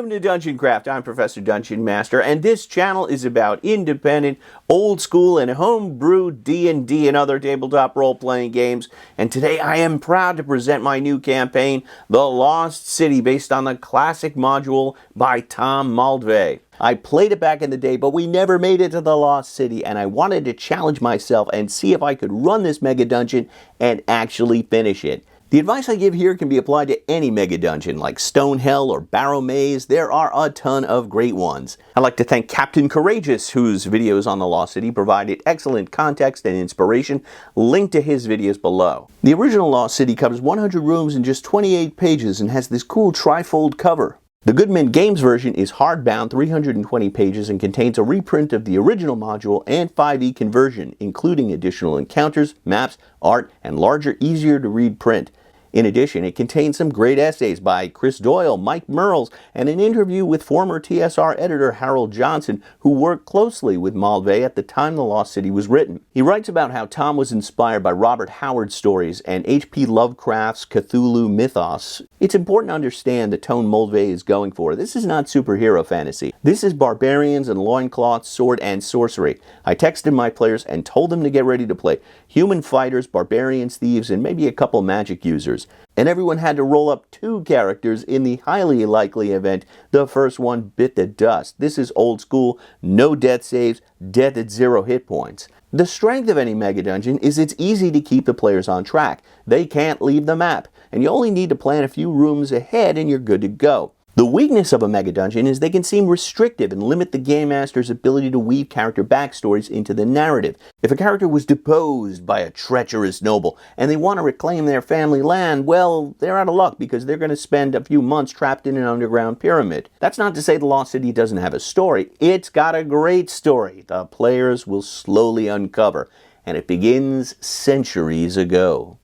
Welcome to Dungeon Craft. I'm Professor Dungeon Master, and this channel is about independent, old school, and homebrew D&D and other tabletop role-playing games. And today I am proud to present my new campaign, The Lost City, based on the classic module by Tom Mulvey. I played it back in the day, but we never made it to the Lost City, and I wanted to challenge myself and see if I could run this mega dungeon and actually finish it. The advice I give here can be applied to any mega dungeon like Stone Hell or Barrow Maze. There are a ton of great ones. I'd like to thank Captain Courageous, whose videos on the Lost City provided excellent context and inspiration. Link to his videos below. The original Lost City covers 100 rooms in just 28 pages and has this cool trifold cover. The Goodman Games version is hardbound, 320 pages, and contains a reprint of the original module and 5e conversion, including additional encounters, maps, art, and larger, easier to read print. In addition, it contains some great essays by Chris Doyle, Mike Merles, and an interview with former TSR editor Harold Johnson, who worked closely with Mulvey at the time The Lost City was written. He writes about how Tom was inspired by Robert Howard's stories and H.P. Lovecraft's Cthulhu mythos. It's important to understand the tone Mulvey is going for. This is not superhero fantasy. This is barbarians and loincloths, sword, and sorcery. I texted my players and told them to get ready to play human fighters, barbarians, thieves, and maybe a couple magic users. And everyone had to roll up 2 characters in the highly likely event the first one bit the dust. This is old school, no death saves, death at 0 hit points. The strength of any mega dungeon is it's easy to keep the players on track. They can't leave the map, and you only need to plan a few rooms ahead and you're good to go. The weakness of a mega dungeon is they can seem restrictive and limit the game master's ability to weave character backstories into the narrative. If a character was deposed by a treacherous noble and they want to reclaim their family land, well, they're out of luck because they're going to spend a few months trapped in an underground pyramid. That's not to say the Lost City doesn't have a story. It's got a great story the players will slowly uncover, and it begins centuries ago.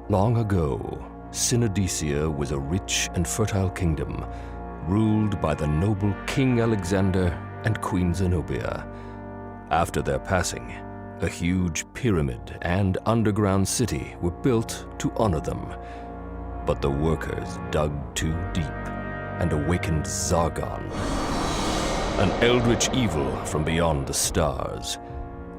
Long ago, Synodecia was a rich and fertile kingdom, ruled by the noble King Alexander and Queen Zenobia. After their passing, a huge pyramid and underground city were built to honor them. But the workers dug too deep and awakened Zargon, an eldritch evil from beyond the stars.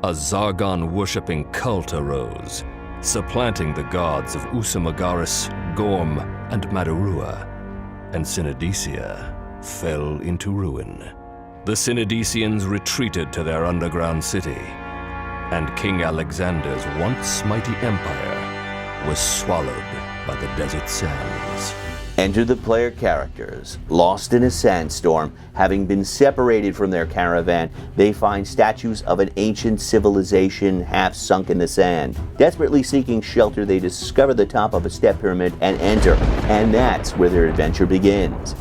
A Zargon-worshipping cult arose, supplanting the gods of Usumagaris, Gorm, and Madarua, and Synodecia fell into ruin. The Synodecians retreated to their underground city, and King Alexander's once mighty empire was swallowed by the desert sands. Enter the player characters. Lost in a sandstorm, having been separated from their caravan, they find statues of an ancient civilization half sunk in the sand. Desperately seeking shelter, they discover the top of a step pyramid and enter, and that's where their adventure begins.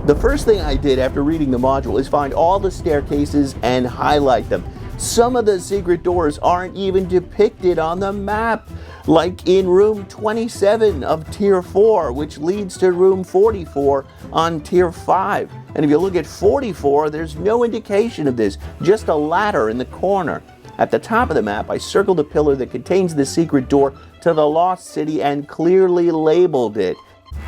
The first thing I did after reading the module is find all the staircases and highlight them. Some of the secret doors aren't even depicted on the map, like in room 27 of Tier 4, which leads to room 44 on Tier 5. And if you look at 44, there's no indication of this, just a ladder in the corner. At the top of the map, I circled a pillar that contains the secret door to the Lost City and clearly labeled it.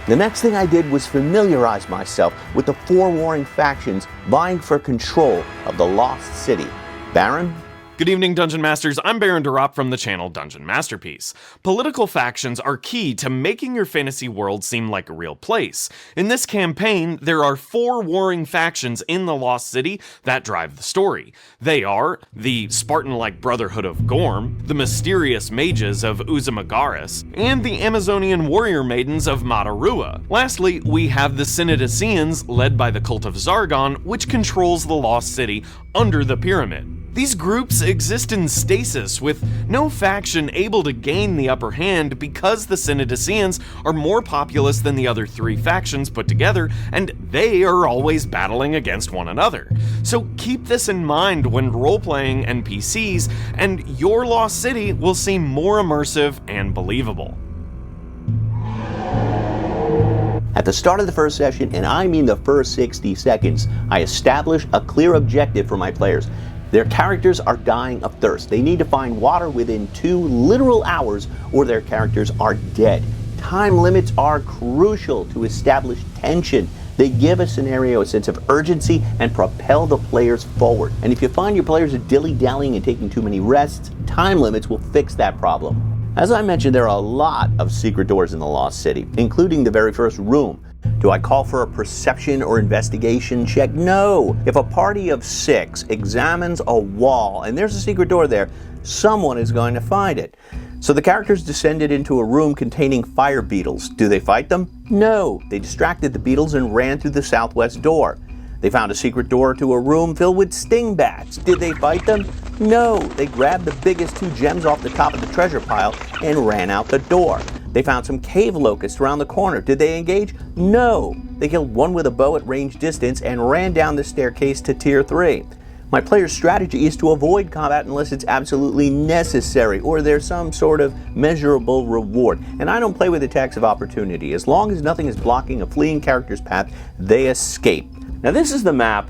The next thing I did was familiarize myself with the 4 warring factions vying for control of the Lost City. Baron? Good evening, Dungeon Masters. I'm Baron DeRopp from the channel Dungeon Masterpiece. Political factions are key to making your fantasy world seem like a real place. In this campaign, there are 4 warring factions in the Lost City that drive the story. They are the Spartan-like Brotherhood of Gorm, the mysterious mages of Usumagaris, and the Amazonian warrior maidens of Madarua. Lastly, we have the Synodecians, led by the cult of Zargon, which controls the Lost City under the pyramid. These groups exist in stasis, with no faction able to gain the upper hand because the Synodecians are more populous than the other 3 factions put together, and they are always battling against one another. So keep this in mind when role-playing NPCs, and your Lost City will seem more immersive and believable. At the start of the first session, and I mean the first 60 seconds, I establish a clear objective for my players. Their characters are dying of thirst. They need to find water within 2 literal hours or their characters are dead. Time limits are crucial to establish tension They give a scenario a sense of urgency and propel the players forward. And if you find your players are dilly-dallying and taking too many rests, time limits will fix that problem. As I mentioned, there are a lot of secret doors in the Lost City, including the very first room. Do I call for a perception or investigation check? No. If a party of 6 examines a wall and there's a secret door there, someone is going to find it. So the characters descended into a room containing fire beetles. Do they fight them? No. They distracted the beetles and ran through the southwest door. They found a secret door to a room filled with sting bats. Did they fight them? No. They grabbed the biggest 2 gems off the top of the treasure pile and ran out the door. They found some cave locusts around the corner. Did they engage? No. They killed one with a bow at range distance and ran down the staircase to Tier 3. My player's strategy is to avoid combat unless it's absolutely necessary or there's some sort of measurable reward. And I don't play with attacks of opportunity. As long as nothing is blocking a fleeing character's path, they escape. Now this is the map.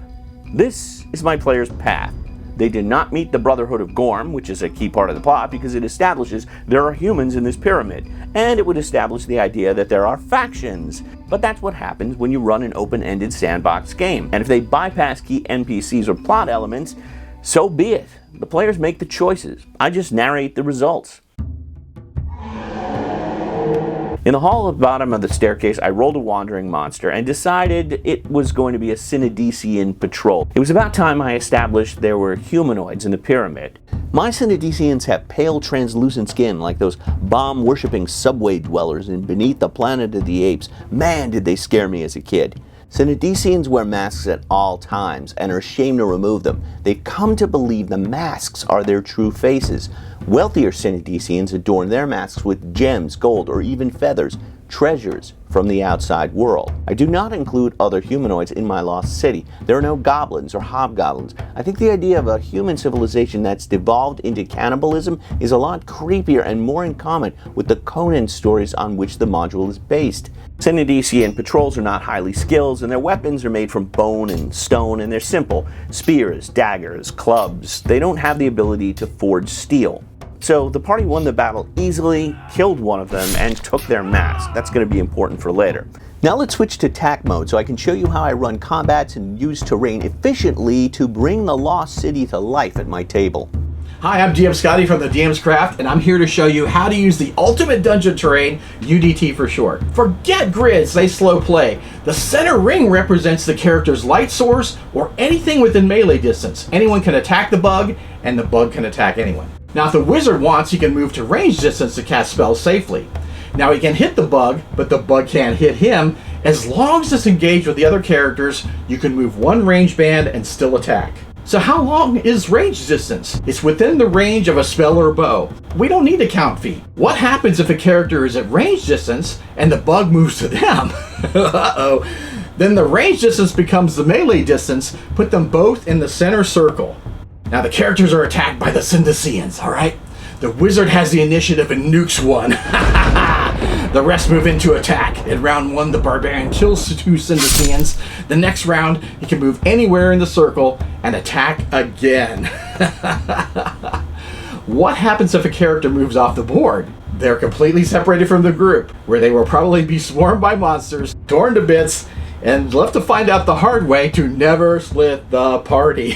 This is my player's path. They did not meet the Brotherhood of Gorm, which is a key part of the plot because it establishes there are humans in this pyramid, and it would establish the idea that there are factions. But that's what happens when you run an open-ended sandbox game. And if they bypass key NPCs or plot elements, so be it. The players make the choices. I just narrate the results. In the hall at the bottom of the staircase, I rolled a wandering monster and decided it was going to be a Synodician patrol. It was about time I established there were humanoids in the pyramid. My Synodicians have pale, translucent skin like those bomb-worshipping subway dwellers in Beneath the Planet of the Apes. Man, did they scare me as a kid. Synodicians wear masks at all times and are ashamed to remove them. They've come to believe the masks are their true faces. Wealthier Synodicians adorn their masks with gems, gold, or even feathers, treasures from the outside world. I do not include other humanoids in my Lost City. There are no goblins or hobgoblins. I think the idea of a human civilization that's devolved into cannibalism is a lot creepier and more in common with the Conan stories on which the module is based. Synodician patrols are not highly skilled, and their weapons are made from bone and stone, and they're simple. Spears, daggers, clubs. They don't have the ability to forge steel. So the party won the battle easily, killed one of them, and took their mask. That's going to be important for later. Now let's switch to TAC mode so I can show you how I run combats and use terrain efficiently to bring the Lost City to life at my table. Hi, I'm GM Scotty from the DM's Craft, and I'm here to show you how to use the ultimate dungeon terrain, UDT for short. Forget grids, they slow play. The center ring represents the character's light source or anything within melee distance. Anyone can attack the bug, and the bug can attack anyone. Now, if the wizard wants, he can move to range distance to cast spells safely. Now, he can hit the bug, but the bug can't hit him. As long as it's engaged with the other characters, you can move one range band and still attack. So how long is range distance? It's within the range of a spell or bow. We don't need a count feat. What happens if a character is at range distance and the bug moves to them? Uh-oh. Then the range distance becomes the melee distance. Put them both in the center circle. Now the characters are attacked by the Synodicians, alright? The wizard has the initiative and nukes one. The rest move into attack. In round 1, the barbarian kills 2 Synodicians. The next round, he can move anywhere in the circle and attack again. What happens if a character moves off the board? They're completely separated from the group, where they will probably be swarmed by monsters, torn to bits, and left to find out the hard way to never split the party.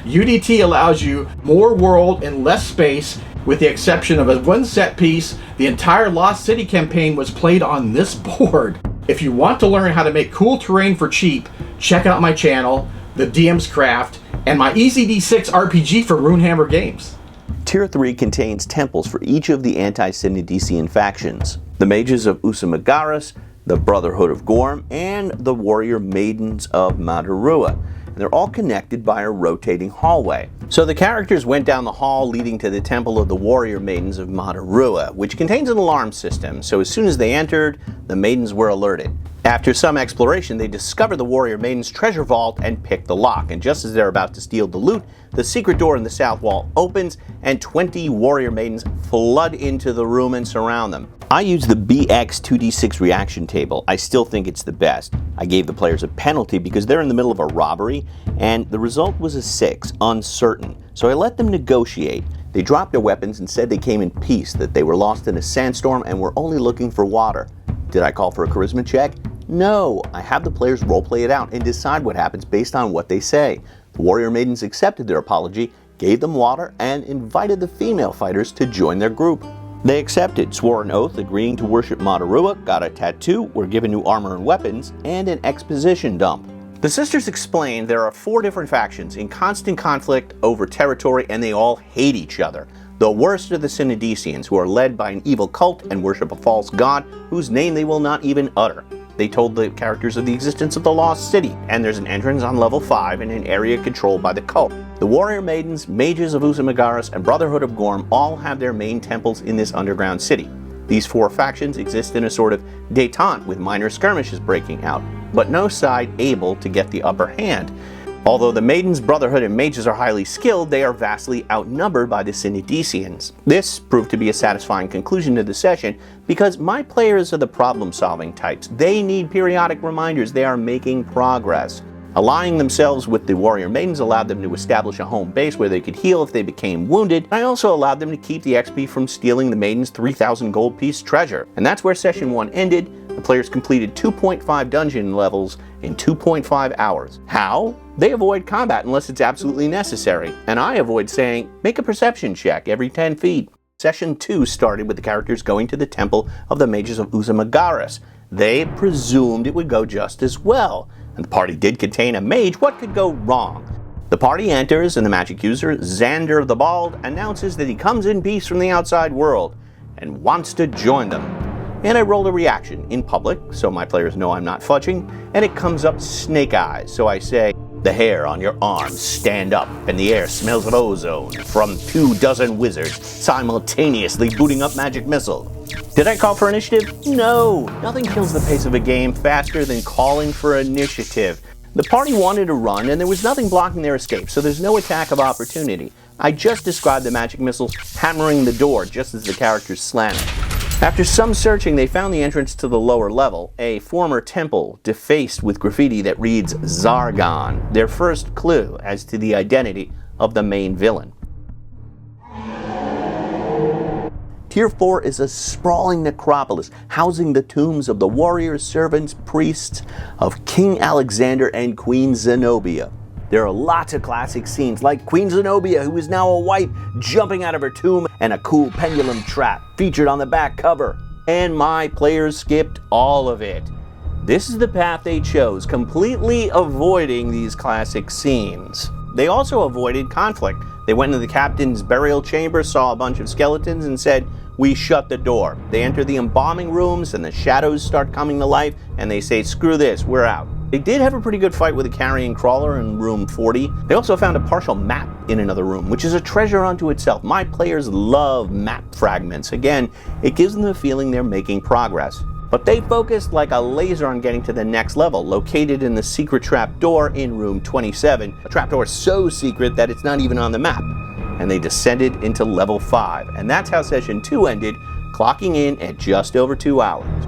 UDT allows you more world and less space. With the exception of a one set piece, the entire Lost City campaign was played on this board. If you want to learn how to make cool terrain for cheap, check out my channel, The DM's Craft, and my Easy D6 RPG for Runehammer Games. Tier 3 contains temples for each of the anti-Synodician factions. The mages of Usamagaras, the Brotherhood of Gorm, and the warrior maidens of Madarua. And they're all connected by a rotating hallway. So the characters went down the hall leading to the temple of the warrior maidens of Madarua, which contains an alarm system, so as soon as they entered, the maidens were alerted. After some exploration, they discover the warrior maidens' treasure vault and pick the lock, and just as they're about to steal the loot, the secret door in the south wall opens and 20 warrior maidens flood into the room and surround them. I use the BX 2d6 reaction table. I still think it's the best. I gave the players a penalty because they're in the middle of a robbery, and the result was a 6, uncertain. So I let them negotiate. They dropped their weapons and said they came in peace, that they were lost in a sandstorm and were only looking for water. Did I call for a charisma check? No, I have the players roleplay it out and decide what happens based on what they say. The warrior maidens accepted their apology, gave them water, and invited the female fighters to join their group. They accepted, swore an oath agreeing to worship Madarua, got a tattoo, were given new armor and weapons, and an exposition dump. The sisters explained there are 4 different factions in constant conflict over territory, and they all hate each other. The worst are the Synodicians, who are led by an evil cult and worship a false god whose name they will not even utter. They told the characters of the existence of the Lost City, and there's an entrance on level 5 in an area controlled by the cult. The warrior maidens, mages of Uzumagaris, and Brotherhood of Gorm all have their main temples in this underground city. These 4 factions exist in a sort of détente with minor skirmishes breaking out, but no side able to get the upper hand. Although the Maidens, Brotherhood, and Mages are highly skilled, they are vastly outnumbered by the Synodicians. This proved to be a satisfying conclusion to the session because my players are the problem-solving types. They need periodic reminders they are making progress. Aligning themselves with the Warrior Maidens allowed them to establish a home base where they could heal if they became wounded. I also allowed them to keep the XP from stealing the Maidens' 3,000 gold piece treasure. And that's where session 1 ended. The players completed 2.5 dungeon levels in 2.5 hours. How? They avoid combat unless it's absolutely necessary, and I avoid saying, make a perception check every 10 feet. Session 2 started with the characters going to the Temple of the Mages of Uzumagaris. They presumed it would go just as well, and the party did contain a mage. What could go wrong? The party enters, and the magic user, Xander the Bald, announces that he comes in peace from the outside world and wants to join them. And I roll a reaction in public, so my players know I'm not fudging, and it comes up snake eyes, so I say, the hair on your arms stand up, and the air smells of ozone from 24 wizards simultaneously booting up magic missile. Did I call for initiative? No! Nothing kills the pace of a game faster than calling for initiative. The party wanted to run, and there was nothing blocking their escape, so there's no attack of opportunity. I just described the magic missiles hammering the door just as the characters slammed it. After some searching, they found the entrance to the lower level, a former temple defaced with graffiti that reads Zargon, their first clue as to the identity of the main villain. Tier 4 is a sprawling necropolis housing the tombs of the warriors, servants, priests of King Alexander and Queen Zenobia. There are lots of classic scenes like Queen Zenobia, who is now a wife, jumping out of her tomb, and a cool pendulum trap featured on the back cover. And my players skipped all of it. This is the path they chose, completely avoiding these classic scenes. They also avoided conflict. They went into the captain's burial chamber, saw a bunch of skeletons, and said, we shut the door. They enter the embalming rooms, and the shadows start coming to life, and they say, screw this, we're out. They did have a pretty good fight with a carrion crawler in room 40. They also found a partial map in another room, which is a treasure unto itself. My players love map fragments. Again, it gives them the feeling they're making progress. But they focused like a laser on getting to the next level, located in the secret trapdoor in room 27. A trapdoor so secret that it's not even on the map. And they descended into level 5. And that's how session 2 ended, clocking in at just over 2 hours.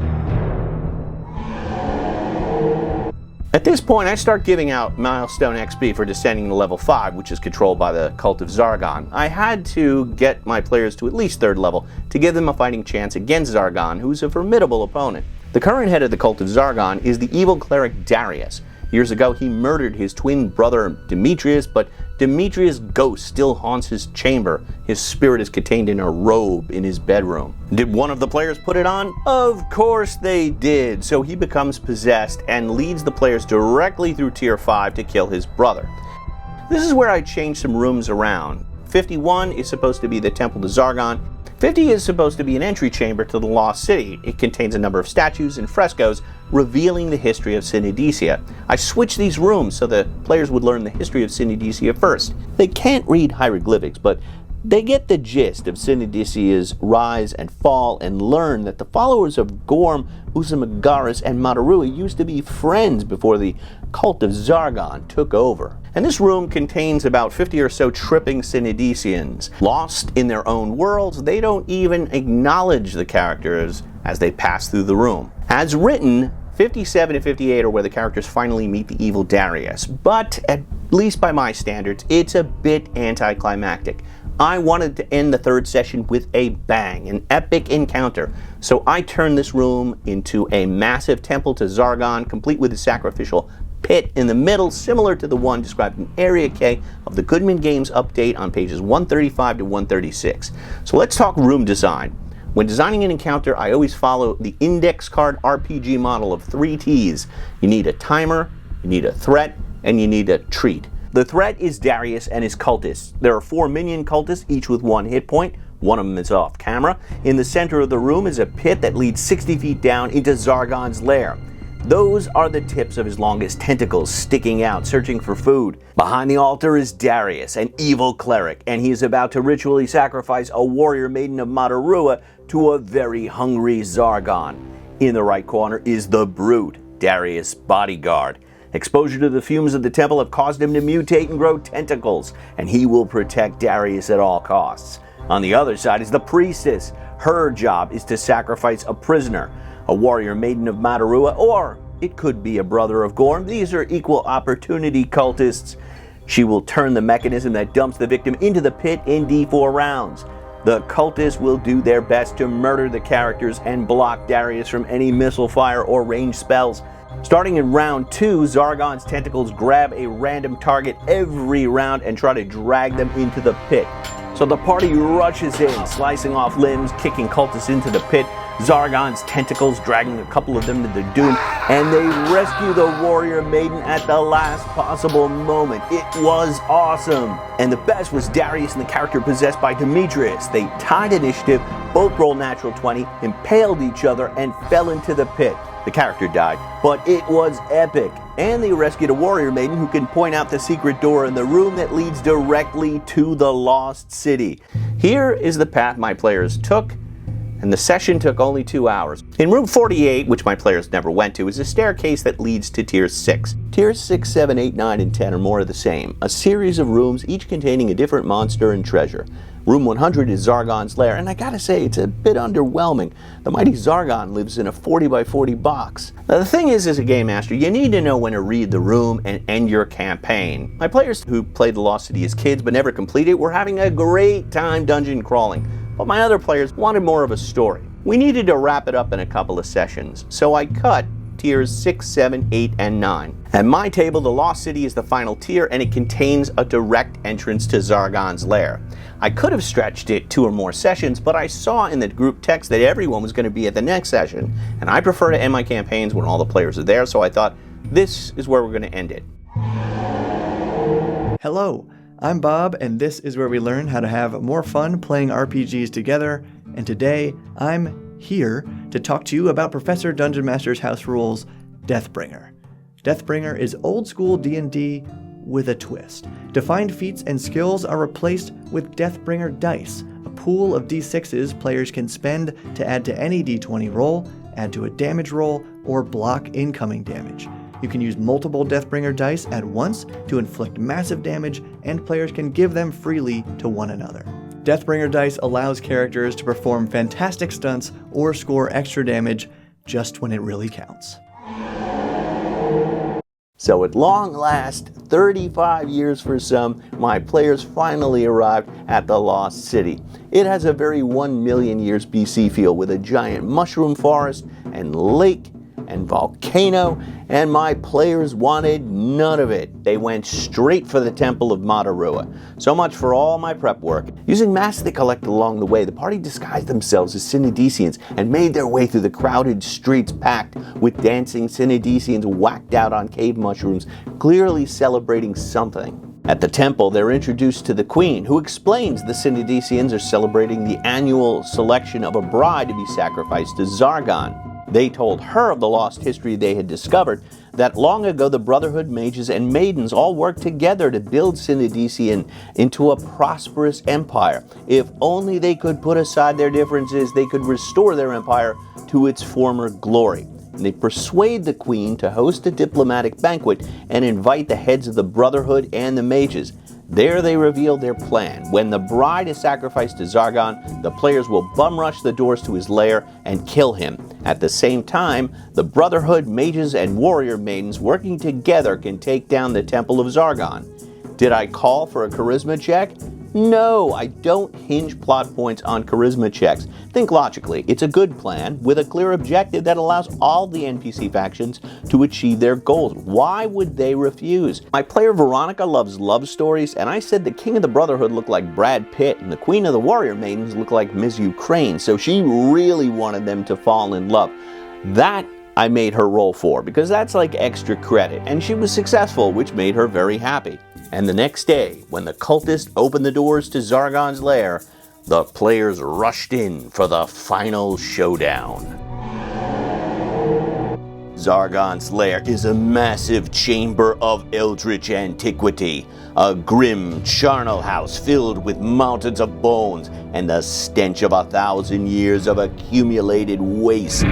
At this point, I start giving out milestone XP for descending to level 5, which is controlled by the Cult of Zargon. I had to get my players to at least 3rd level to give them a fighting chance against Zargon, who's a formidable opponent. The current head of the Cult of Zargon is the evil cleric Darius. Years ago, he murdered his twin brother Demetrius, but Demetrius' ghost still haunts his chamber. His spirit is contained in a robe in his bedroom. Did one of the players put it on? Of course they did. So he becomes possessed and leads the players directly through Tier 5 to kill his brother. This is where I changed some rooms around. 51 is supposed to be the Temple to Zargon. 50 is supposed to be an entry chamber to the Lost City. It contains a number of statues and frescoes revealing the history of Synodicia. I switched these rooms so the players would learn the history of Synodicia first. They can't read hieroglyphics, but they get the gist of Synodicia's rise and fall and learn that the followers of Gorm, Uzumagaris, and Madarua used to be friends before the Cult of Zargon took over. And this room contains about 50 or so tripping Synodicians. Lost in their own worlds, they don't even acknowledge the characters as they pass through the room. As written, 57 and 58 are where the characters finally meet the evil Darius, but at least by my standards, it's a bit anticlimactic. I wanted to end the third session with a bang, an epic encounter. So I turned this room into a massive temple to Zargon, complete with a sacrificial pit in the middle, similar to the one described in Area K of the Goodman Games update on pages 135 to 136. So let's talk room design. When designing an encounter, I always follow the index card RPG model of 3 T's. You need a timer, you need a threat, and you need a treat. The threat is Darius and his cultists. There are 4 minion cultists, each with 1 hit point. One of them is off camera. In the center of the room is a pit that leads 60 feet down into Zargon's lair. Those are the tips of his longest tentacles sticking out, searching for food. Behind the altar is Darius, an evil cleric, and he is about to ritually sacrifice a warrior maiden of Madarua to a very hungry Zargon. In the right corner is the Brute, Darius' bodyguard. Exposure to the fumes of the temple have caused him to mutate and grow tentacles, and he will protect Darius at all costs. On the other side is the priestess. Her job is to sacrifice a prisoner, a warrior maiden of Madarua, or it could be a brother of Gorm. These are equal opportunity cultists. She will turn the mechanism that dumps the victim into the pit in D4 rounds. The cultists will do their best to murder the characters and block Darius from any missile fire or ranged spells. Starting in round 2, Zargon's tentacles grab a random target every round and try to drag them into the pit. So the party rushes in, slicing off limbs, kicking cultists into the pit, Zargon's tentacles dragging a couple of them to the doom, and they rescue the warrior maiden at the last possible moment. It was awesome! And the best was Darius and the character possessed by Demetrius. They tied initiative, both rolled natural 20, impaled each other, and fell into the pit. The character died, but it was epic. And they rescued a warrior maiden who can point out the secret door in the room that leads directly to the Lost City. Here is the path my players took, and the session took only 2 hours. In room 48, which my players never went to, is a staircase that leads to tier 6. Tiers 6, 7, 8, 9, and 10 are more of the same, a series of rooms each containing a different monster and treasure. Room 100 is Zargon's lair, and I gotta say, it's a bit underwhelming. The mighty Zargon lives in a 40 by 40 box. Now the thing is, as a game master, you need to know when to read the room and end your campaign. My players who played the Lost City as kids but never completed were having a great time dungeon crawling, but my other players wanted more of a story. We needed to wrap it up in a couple of sessions, so I cut tiers 6, 7, 8, and 9. At my table, the Lost City is the final tier, and it contains a direct entrance to Zargon's lair. I could have stretched it 2 or more sessions, but I saw in the group text that everyone was going to be at the next session, and I prefer to end my campaigns when all the players are there, so I thought this is where we're going to end it. Hello, I'm Bob, and this is where we learn how to have more fun playing RPGs together, and today I'm here to talk to you about Professor DungeonMaster's house rules, Deathbringer. Deathbringer is old school D&D with a twist. Defined feats and skills are replaced with Deathbringer dice, a pool of d6s players can spend to add to any d20 roll, add to a damage roll, or block incoming damage. You can use multiple Deathbringer dice at once to inflict massive damage, and players can give them freely to one another. Deathbringer dice allows characters to perform fantastic stunts or score extra damage just when it really counts. So at long last, 35 years for some, my players finally arrived at the Lost City. It has a very 1 million years BC feel with a giant mushroom forest and lake and volcano, and my players wanted none of it. They went straight for the Temple of Madarua. So much for all my prep work. Using masks they collected along the way, the party disguised themselves as Synodicians and made their way through the crowded streets packed with dancing Synodicians whacked out on cave mushrooms, clearly celebrating something. At the temple, they're introduced to the queen, who explains the Synodicians are celebrating the annual selection of a bride to be sacrificed to Zargon. They told her of the lost history they had discovered, that long ago the Brotherhood, mages, and maidens all worked together to build Synodician into a prosperous empire. If only they could put aside their differences, they could restore their empire to its former glory. And they persuade the queen to host a diplomatic banquet and invite the heads of the Brotherhood and the mages. There they reveal their plan. When the bride is sacrificed to Zargon, the players will bum rush the doors to his lair and kill him. At the same time, the Brotherhood, mages, and warrior maidens working together can take down the Temple of Zargon. Did I call for a charisma check? No, I don't hinge plot points on charisma checks. Think logically. It's a good plan with a clear objective that allows all the NPC factions to achieve their goals. Why would they refuse? My player Veronica loves love stories, and I said the King of the Brotherhood looked like Brad Pitt and the Queen of the Warrior Maidens looked like Ms. Ukraine, so she really wanted them to fall in love. That I made her roll for, because that's like extra credit, and she was successful, which made her very happy. And the next day, when the cultists opened the doors to Zargon's lair, the players rushed in for the final showdown. Zargon's lair is a massive chamber of eldritch antiquity, a grim charnel house filled with mountains of bones and the stench of 1,000 years of accumulated waste.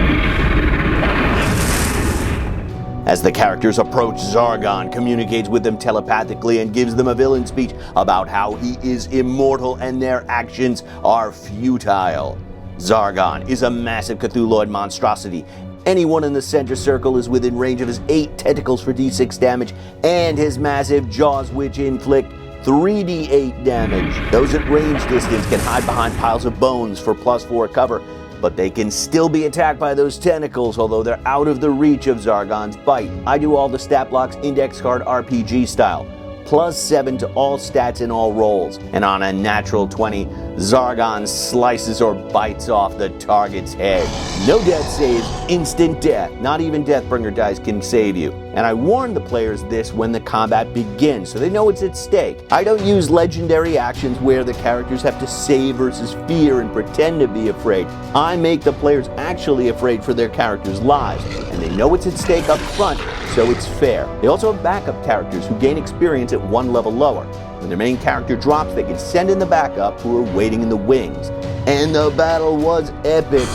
As the characters approach, Zargon communicates with them telepathically and gives them a villain speech about how he is immortal and their actions are futile. Zargon is a massive Cthulhuid monstrosity. Anyone in the center circle is within range of his 8 tentacles for d6 damage, and his massive jaws, which inflict 3d8 damage. Those at range distance can hide behind piles of bones for +4 cover, but they can still be attacked by those tentacles, although they're out of the reach of Zargon's bite. I do all the stat blocks index card RPG style. +7 to all stats in all rolls. And on a natural 20, Zargon slices or bites off the target's head. No death saves, instant death. Not even Deathbringer dice can save you. And I warn the players this when the combat begins, so they know it's at stake. I don't use legendary actions where the characters have to save versus fear and pretend to be afraid. I make the players actually afraid for their characters' lives, and they know it's at stake up front, so it's fair. They also have backup characters who gain experience at 1 level lower. When their main character drops, they can send in the backup who are waiting in the wings. And the battle was epic.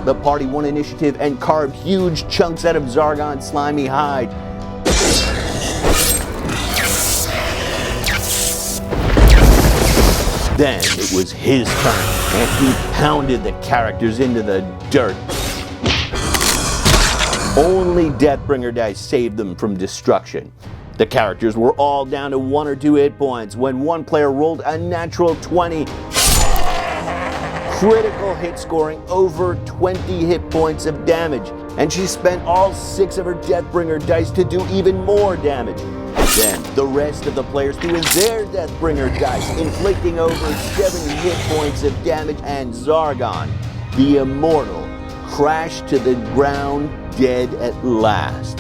The party won initiative and carved huge chunks out of Zargon's slimy hide. Then it was his turn, and he pounded the characters into the dirt. Only Deathbringer dice saved them from destruction. The characters were all down to 1 or 2 hit points when one player rolled a natural 20. Critical hit scoring over 20 hit points of damage, and she spent all 6 of her Deathbringer dice to do even more damage. Then the rest of the players threw in their Deathbringer dice, inflicting over 70 hit points of damage, and Zargon, the immortal, crashed to the ground dead at last.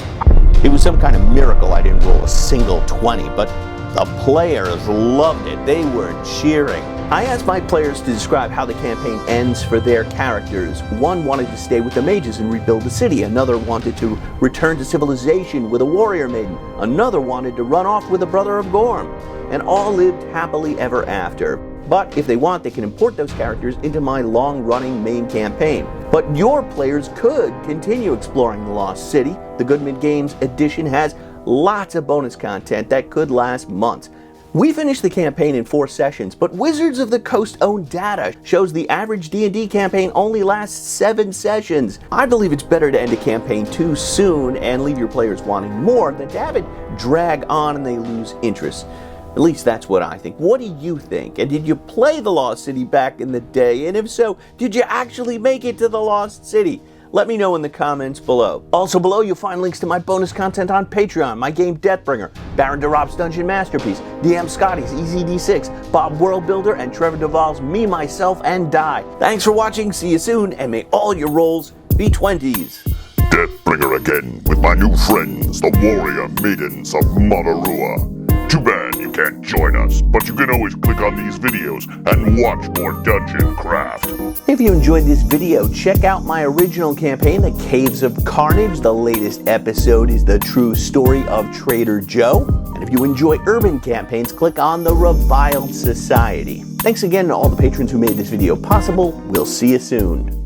It was some kind of miracle I didn't roll a single 20, but the players loved it. They were cheering. I asked my players to describe how the campaign ends for their characters. One wanted to stay with the mages and rebuild the city. Another wanted to return to civilization with a warrior maiden. Another wanted to run off with a brother of Gorm. And all lived happily ever after. But if they want, they can import those characters into my long-running main campaign. But your players could continue exploring the Lost City. The Goodman Games edition has lots of bonus content that could last months. We finished the campaign in 4 sessions, but Wizards of the Coast own data shows the average D&D campaign only lasts 7 sessions. I believe it's better to end a campaign too soon and leave your players wanting more than to have it drag on and they lose interest. At least that's what I think. What do you think? And did you play the Lost City back in the day? And if so, did you actually make it to the Lost City? Let me know in the comments below. Also below, you'll find links to my bonus content on Patreon, my game Deathbringer, Baron DeRopp's Dungeon Masterpiece, DM Scotty's Easy D6, Bob World Builder, and Trevor Devall's Me, Myself, and Die. Thanks for watching, see you soon, and may all your rolls be 20s. Deathbringer again with my new friends, the Warrior Maidens of Madarua. Too bad you can't join us, but you can always click on these videos and watch more Dungeon Craft. If you enjoyed this video, check out my original campaign, The Caves of Carnage. The latest episode is the true story of Trader Joe. And if you enjoy urban campaigns, click on The Reviled Society. Thanks again to all the patrons who made this video possible. We'll see you soon.